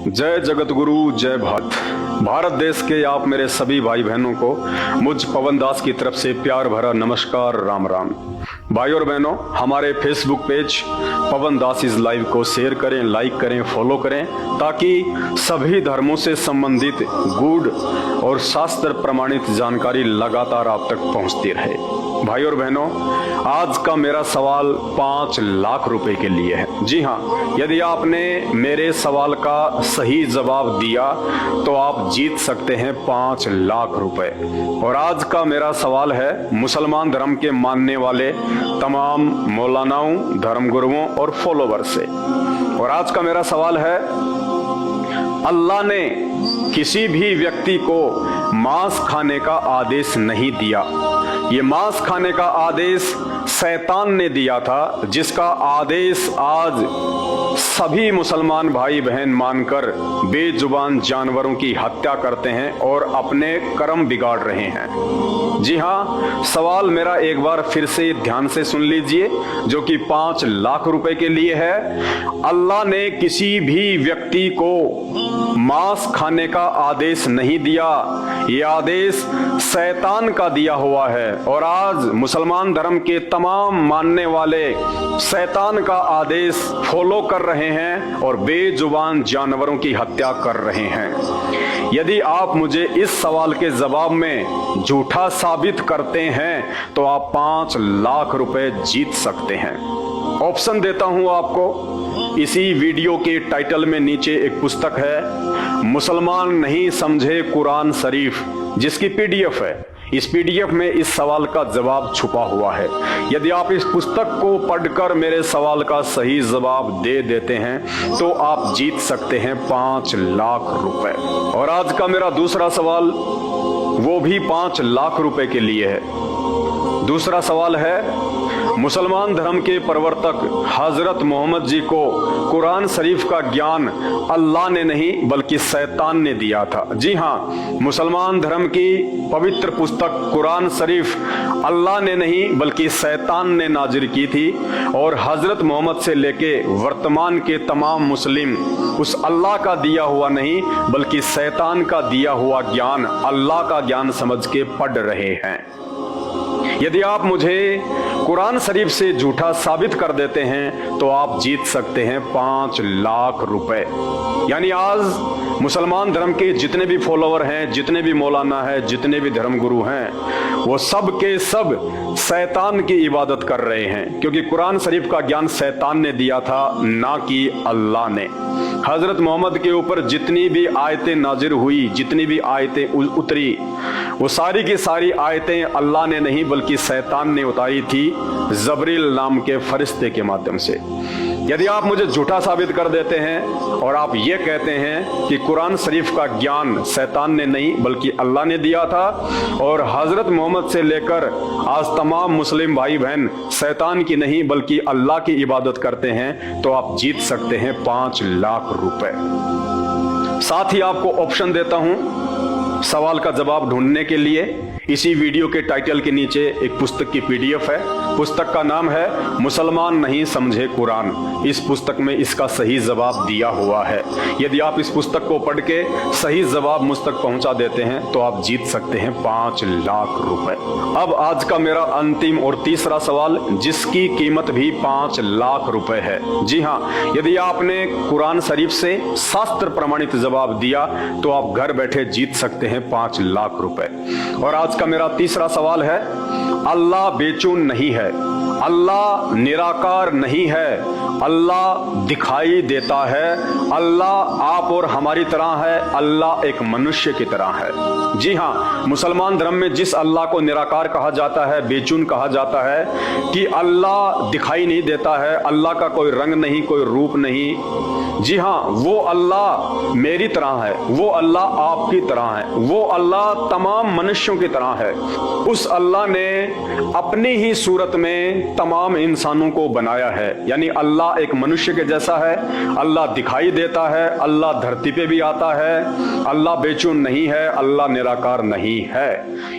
जय जगत गुरु, जय भारत देश के आप मेरे सभी भाई बहनों को मुझ पवन दास की तरफ से प्यार भरा नमस्कार, राम राम। भाई और बहनों, हमारे Facebook page Pawan Das is live को शेयर करें, लाइक करें, फॉलो करें, ताकि सभी धर्मों से संबंधित गूढ़ और शास्त्र प्रमाणित जानकारी लगातार आप तक पहुंचती रहे। भाई और बहनों, आज का मेरा सवाल 5 लाख रुपए के लिए है। जी हाँ, यदि आपने मेरे सवाल का सही जवाब दिया तो आप जीत सकते हैं 5 लाख रुपए। और आज का मेरा सवाल है मुसलमान धर्म के मानने वाले तमाम मौलानाओं, धर्मगुरुओं और फॉलोवर से। और आज का मेरा सवाल है, अल्लाह ने किसी भी व्यक्ति को मांस खाने का आदेश नहीं दिया। ये मांस खाने का आदेश शैतान ने दिया था, जिसका आदेश आज सभी मुसलमान भाई बहन मानकर बेजुबान जानवरों की हत्या करते हैं और अपने कर्म बिगाड़ रहे हैं। जी हाँ, सवाल मेरा एक बार फिर से ध्यान से सुन लीजिए, जो कि 5 लाख रुपए के लिए है। अल्लाह ने किसी भी व्यक्ति को मांस खाने का आदेश नहीं दिया, ये आदेश शैतान का दिया हुआ है। और आज मुसलमान धर्म के तमाम मानने वाले शैतान का आदेश फॉलो कर रहे हैं और बेजुबान जानवरों की हत्या कर रहे हैं। यदि आप मुझे इस सवाल के जवाब में झूठा साबित करते हैं तो आप 5 लाख रुपए जीत सकते हैं। ऑप्शन देता हूं आपको। इसी वीडियो के टाइटल में नीचे एक पुस्तक है, मुसलमान नहीं समझे कुरान शरीफ, जिसकी पीडीएफ है। इस पीडीएफ में इस सवाल का जवाब छुपा हुआ है। यदि आप इस पुस्तक को पढ़कर मेरे सवाल का सही जवाब दे देते हैं तो आप जीत सकते हैं 5 लाख रुपए। और आज का मेरा दूसरा सवाल वो भी 5 लाख रुपए के लिए है। दूसरा सवाल है, मुसलमान धर्म के प्रवर्तक हजरत मोहम्मद जी को कुरान शरीफ का ज्ञान अल्लाह ने नहीं बल्कि शैतान ने दिया था। जी हाँ, मुसलमान धर्म की पवित्र पुस्तक कुरान शरीफ अल्लाह ने नहीं बल्कि शैतान ने नाजिल की थी। और हजरत मोहम्मद से लेके वर्तमान के तमाम मुस्लिम उस अल्लाह का दिया हुआ नहीं बल्कि शैतान का दिया हुआ ज्ञान अल्लाह का ज्ञान समझ के पढ़ रहे हैं। यदि आप मुझे कुरान शरीफ से झूठा साबित कर देते हैं तो आप जीत सकते हैं 5 लाख रुपए। यानी आज मुसलमान धर्म के जितने भी फॉलोवर हैं, जितने भी मौलाना हैं, जितने भी धर्मगुरु हैं, वो सब के सब शैतान की इबादत कर रहे हैं, क्योंकि कुरान शरीफ का ज्ञान शैतान ने दिया था, ना कि अल्लाह ने। हजरत मोहम्मद के ऊपर जितनी भी आयतें नाजिल हुई, जितनी भी आयतें उतरी, वो सारी की सारी आयतें अल्लाह ने नहीं बल्कि शैतान ने उतारी थी, जबरील नाम के फरिश्ते के माध्यम से। यदि आप मुझे झूठा साबित कर देते हैं और आप ये कहते हैं कि कुरान शरीफ का ज्ञान शैतान ने नहीं बल्कि अल्लाह ने दिया था और हजरत मोहम्मद से लेकर आज तमाम मुस्लिम भाई बहन शैतान की नहीं बल्कि अल्लाह की इबादत करते हैं, तो आप जीत सकते हैं 5 लाख रुपए। साथ ही आपको ऑप्शन देता हूं सवाल का जवाब ढूंढने के लिए। इसी वीडियो के टाइटल के नीचे एक पुस्तक की पीडीएफ है। पुस्तक का नाम है मुसलमान नहीं समझे कुरान। इस पुस्तक में इसका सही जवाब दिया हुआ है। यदि आप इस पुस्तक को पढ़ के सही जवाब मुझ तक पहुंचा देते हैं तो आप जीत सकते हैं 5 लाख रुपए। अब आज का मेरा अंतिम और तीसरा सवाल, जिसकी कीमत भी 5 लाख रुपए है। जी हाँ, यदि आपने कुरान शरीफ से शास्त्र प्रमाणित जवाब दिया तो आप घर बैठे जीत सकते हैं 5 लाख रुपए। और आज का मेरा तीसरा सवाल है, अल्लाह बेचून नहीं है, अल्लाह निराकार नहीं है, अल्लाह दिखाई देता है, अल्लाह आप और हमारी तरह है, अल्लाह एक मनुष्य की तरह है। जी हाँ, मुसलमान धर्म में जिस अल्लाह को निराकार कहा जाता है, बेचून कहा जाता है कि अल्लाह दिखाई नहीं देता है, अल्लाह का कोई रंग नहीं, कोई रूप नहीं। जी हाँ, वो अल्लाह मेरी तरह है, वो अल्लाह आपकी तरह है, वो अल्लाह तमाम मनुष्यों की तरह है। उस अल्लाह ने अपनी ही सूरत में तमाम इंसानों को बनाया है। यानी अल्लाह एक मनुष्य के जैसा है, अल्लाह दिखाई देता है, अल्लाह धरती पे भी आता है, अल्लाह बेचैन नहीं है, अल्लाह निराकार नहीं है।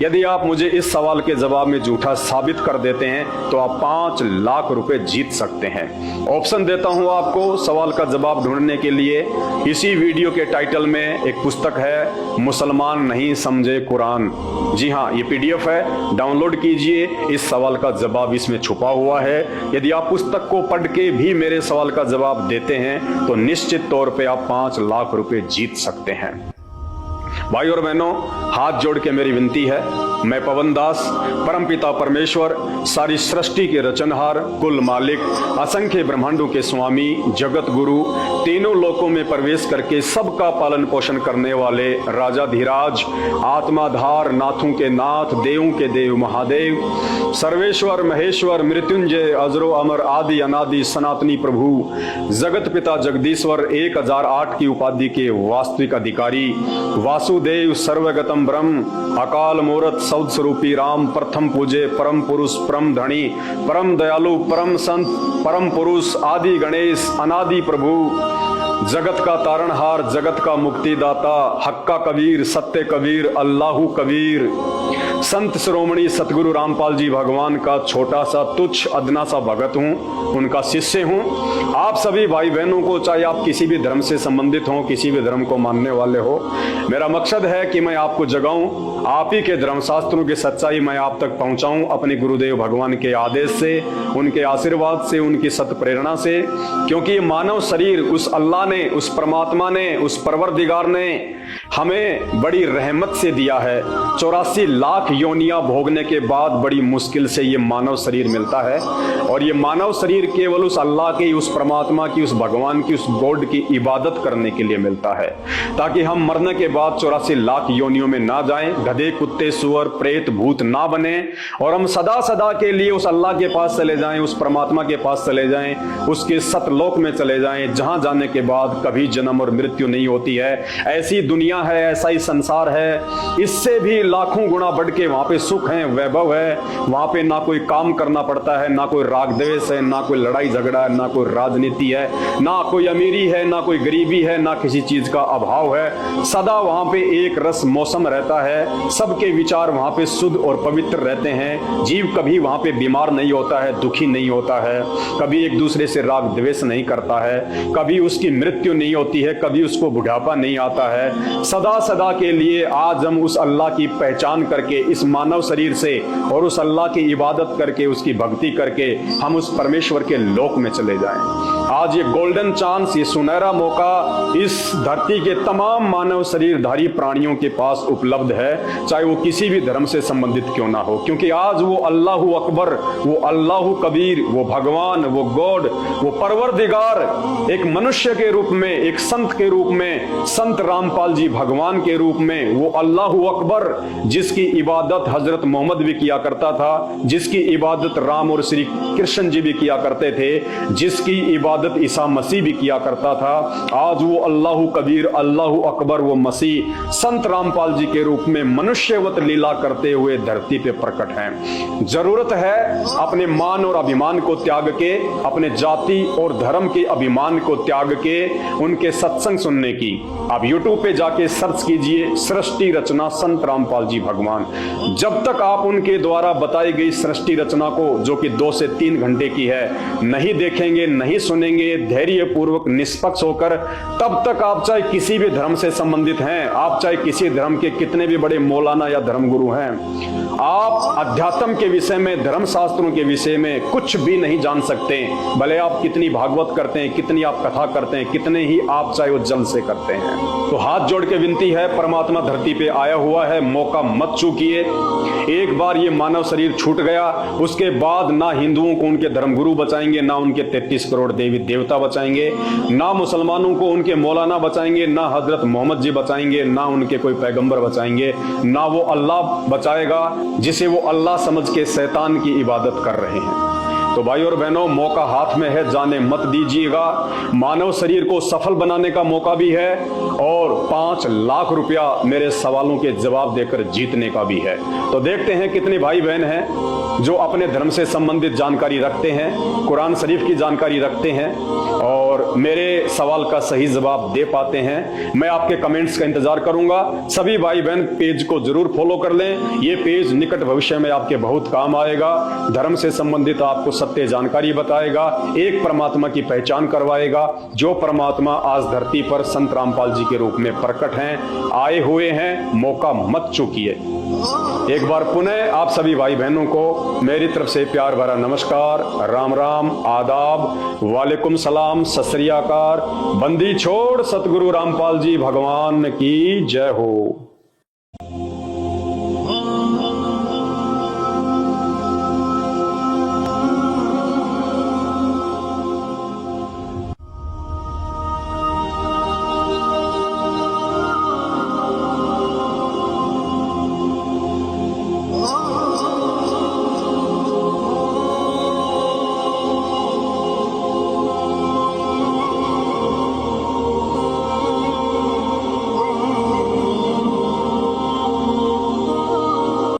यदि आप मुझे इस सवाल के जवाब में झूठा साबित कर देते हैं तो आप 5 लाख रुपए जीत सकते हैं। ऑप्शन देता हूं आपको सवाल का जवाब ढूंढने के लिए। इसी वीडियो के टाइटल में एक पुस्तक है, मुसलमान नहीं समझे कुरान। जी हाँ, ये PDF है, डाउनलोड कीजिए। इस सवाल का जवाब इसमें छुपा हुआ है। यदि आप पुस्तक को पढ़ के भी मेरे सवाल का जवाब देते हैं तो निश्चित तौर पे आप 5 लाख रुपए जीत सकते हैं। भाई और बहनों, हाथ जोड़ के मेरी विनती है, मैं पवन दास, परमपिता परमेश्वर, सारी सृष्टि के रचनहार, कुल मालिक, असंख्य ब्रह्मांडों के स्वामी, जगत गुरु, तीनों लोकों में प्रवेश करके सबका पालन पोषण करने वाले राजाधिराज, आत्माधार, नाथों के नाथ, देवों के देव महादेव, सर्वेश्वर महेश्वर, मृत्युंजय, अजरो अमर, आदि अनादि, सनातनी प्रभु, जगत पिता जगदीश्वर, 1008 की उपाधि के वास्तविक अधिकारी, वासुदेव, सर्वगतम ब्रह्म, अकाल मूरत, सौद स्वरूपी राम, प्रथम पूजे, परम पुरुष, परम धनी, परम दयालु, परम संत, परम पुरुष, आदि गणेश, अनादि प्रभु, जगत का तारणहार, जगत का मुक्तिदाता, हक्का कबीर, सत्य कबीर, अल्लाहू कबीर, संत शिरोमणि सतगुरु रामपाल जी भगवान का छोटा सा तुच्छ अदना सा भगत हूँ, उनका शिष्य हूँ। आप सभी भाई बहनों को, चाहे आप किसी भी धर्म से संबंधित हो, किसी भी धर्म को मानने वाले हो, मेरा मकसद है कि मैं आपको जगाऊं, आप ही के धर्मशास्त्रों की सच्चाई मैं आप तक पहुंचाऊं अपने गुरुदेव भगवान के आदेश से, उनके आशीर्वाद से, उनकी सत प्रेरणा से। क्योंकि ये मानव शरीर उस अल्लाह ने, उस परमात्मा ने, उस परवरदिगार ने हमें बड़ी रहमत से दिया है। 84 लाख योनियां भोगने के बाद बड़ी मुश्किल से ये मानव शरीर मिलता है। और ये मानव शरीर केवल उस अल्लाह की, उस परमात्मा की, उस भगवान की, उस गॉड की इबादत करने के लिए मिलता है, ताकि हम मरने के बाद 84 लाख योनियों में ना जाएं, गधे, कुत्ते, सुअर, प्रेत, भूत ना बने, और हम सदा सदा के लिए उस अल्लाह के पास चले जाएं, उस परमात्मा के पास चले जाएं, उसके सतलोक में चले जाएं, जहां जाने के बाद कभी जन्म और मृत्यु नहीं होती है। ऐसी दुनिया है, ऐसा ही संसार है, इससे भी लाखों गुना बढ़ के वहां पे सुख है, वैभव है। वहां पे ना कोई काम करना पड़ता है, ना कोई राग द्वेष है, ना कोई लड़ाई झगड़ा है, ना कोई राजनीति है, ना कोई अमीरी है, ना कोई गरीबी है, ना किसी चीज का अभाव है। सदा वहां पे एक रस मौसम रहता है, सबके विचार वहां पे शुद्ध और पवित्र रहते हैं। जीव कभी वहां पे बीमार नहीं होता है, दुखी नहीं होता है, कभी एक दूसरे से राग द्वेष नहीं करता है, कभी उसकी मृत्यु नहीं होती है, कभी उसको बुढ़ापा नहीं आता है। सदा सदा के लिए आज हम उस अल्लाह की पहचान करके इस मानव शरीर से और उस अल्लाह की इबादत करके, उसकी भक्ति करके हम उस परमेश्वर के लोक में चले जाएं। आज ये गोल्डन चांस, ये सुनहरा मौका इस धरती के तमाम मानव शरीरधारी प्राणियों के पास उपलब्ध है, चाहे वो किसी भी धर्म से संबंधित क्यों ना हो। क्योंकि आज वो अल्लाहू अकबर, वो अल्लाहू कबीर, वो भगवान, वो गॉड, वो परवरदिगार एक मनुष्य के रूप में, एक संत के रूप में, संत रामपाल जी भगवान के रूप में, वो अल्लाहू अकबर जिसकी इबादत हजरत मोहम्मद भी किया करता था, जिसकी इबादत राम और श्री कृष्ण जी भी किया करते थे, जिसकी इबादत ईसा मसीह भी किया करता था, आज वो अल्लाहू कबीर, अल्लाहू अकबर, वो मसीह संत रामपाल जी के रूप में मनुष्यवत लीला करते हुए धरती पे प्रकट हैं। जरूरत है अपने मान और अभिमान को त्याग के, अपने जाति और धर्म के अभिमान को त्याग के उनके सत्संग सुनने की। आप YouTube पे जाके सर्च कीजिए, सृष्टि रचना संत रामपाल जी भगवान। जब तक आप उनके द्वारा बताई गई सृष्टि रचना को, जो कि 2 से 3 घंटे की है, नहीं देखेंगे, नहीं सुनेंगे धैर्य पूर्वक निष्पक्ष होकर, तब तक आप चाहे किसी भी धर्म से संबंधित हैं, आप चाहे किसी धर्म के कितने भी बड़े मौलाना या धर्मगुरु हैं, आप अध्यात्म के विषय में, धर्म शास्त्रों के विषय में कुछ भी नहीं जान सकते। भले आप कितनी भागवत करते हैं, कितनी आप कथा करते हैं, कितने ही आप चाहे वो जल से करते हैं। तो हाथ जोड़ के विनती है, परमात्मा धरती पे आया हुआ है, मौका मत चूकिए। एक बार ये मानव शरीर छूट गया, उसके बाद ना हिंदुओं को उनके धर्मगुरु बचाएंगे, ना उनके 33 करोड़ देवी देवता बचाएंगे, ना मुसलमानों को उनके मौलाना बचाएंगे, ना हजरत मोहम्मद जी बचाएंगे, ना उनके कोई पैगंबर बचाएंगे, ना वो अल्लाह बचाएगा जिसे वो अल्लाह समझ के शैतान की इबादत कर रहे हैं। तो भाई और बहनों, मौका हाथ में है, जाने मत दीजिएगा। मानव शरीर को सफल बनाने का मौका भी है और 5 लाख रुपया मेरे सवालों के जवाब देकर जीतने का भी है। तो देखते हैं कितने भाई बहन हैं जो अपने धर्म से संबंधित जानकारी रखते हैं, कुरान शरीफ की जानकारी रखते हैं और मेरे सवाल का सही जवाब दे पाते हैं। मैं आपके कमेंट्स का इंतजार करूंगा। सभी भाई बहन पेज को जरूर फॉलो कर लें। ये पेज निकट भविष्य में आपके बहुत काम आएगा। धर्म से संबंधित आपको सत्य जानकारी बताएगा, एक परमात्मा की पहचान करवाएगा, जो परमात्मा आज धरती पर संत रामपाल जी के रूप में प्रकट हैं, आए हुए हैं। मौका मत चूकिए। एक बार पुनः आप सभी भाई बहनों को मेरी तरफ से प्यार भरा नमस्कार, राम राम, आदाब, वालेकुम सलाम, सत श्री अकाल। बंदी छोड़ सतगुरु रामपाल जी भगवान की जय हो।